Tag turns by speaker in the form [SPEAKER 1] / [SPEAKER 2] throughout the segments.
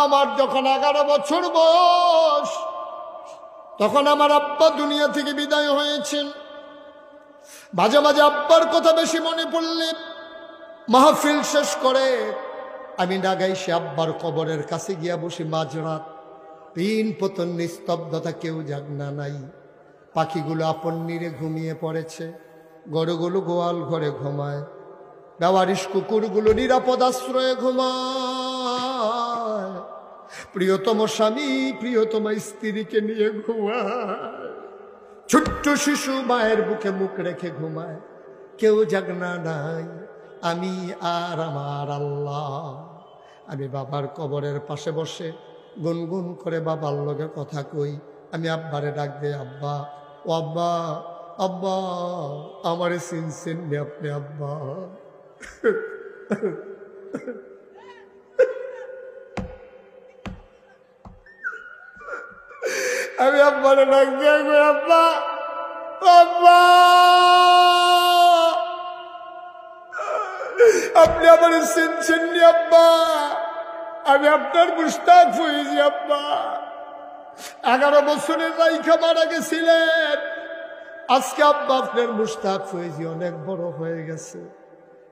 [SPEAKER 1] আমার যখন 11 বছর বয়স, তখন আমার আব্বা দুনিয়া থেকে বিদায় হয়েছেন। মাঝে মাঝে আব্বার কথা বেশি মনে পড়লে মাহফিল শেষ করে আমি ডাগাইছি আব্বার কবরের কাছে গিয়া বসি। মাঝরাত, পিন পতন, নিস্তব্ধতা, কেউ জাগনা নাই। পাখিগুলো আপন নীরে ঘুমিয়ে পড়েছে, গরুগুলো গোয়াল ঘরে ঘুমায়, বেওয়ারিশ কুকুরগুলো নিরাপদ আশ্রয়ে ঘুমায়, প্রিয়তম স্বামী প্রিয়তম স্ত্রীকে নিয়ে ঘুমায়, ছোট্ট শিশু মায়ের বুকে মুখ রেখে ঘুমায়। কেউ জাগনা নাই, আমি আর আমার আল্লাহ। আমি বাবার কবরের পাশে বসে গুনগুন করে বাবার লগে কথা কই। আমি আব্বারে ডাক দিই, আব্বা, ও আব্বা, আব্বা, আমারে চিনছেন নি আপনি আব্বা? আমি আব্বারে ডাক দিয়ে কই, আব্বা, আব্বা, আপনি আমার চিনছেন নি আব্বা? আমি আপনার মুশতাক হয়েছি আব্বা। 11 বছরের রাইখা মারা গেছিলেন, আজকে আব্বা আপনার মুশতাক হয়েছি, অনেক বড় হয়ে গেছে।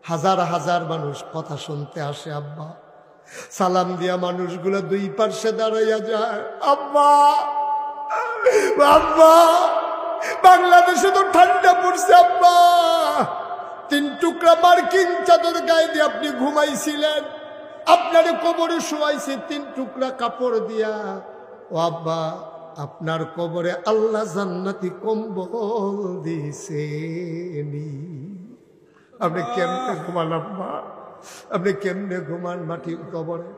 [SPEAKER 1] হাজার হাজার মানুষ কথা শুনতে আসে আব্বা। সালাম দিয়া মানুষগুলো দুই পার্শ্বে দাঁড়াইয়া যায়। আব্বা, আব্বা, বাংলাদেশে তো ঠান্ডা পড়ছে আব্বা, 3 টুকরা মার্কিন চাদর গায়ে দিয়ে আপনি ঘুমাইছিলেন, আপনার কবরে শোয়াইছে 3 টুকরা কাপড় দিয়া। ও আব্বা, আপনার কবরে আল্লাহ জান্নাতি কম্বল দিছেনি। আপনি কেমনে ঘুমান আব্বা? আপনি কেমনে ঘুমান মাটির কবরে?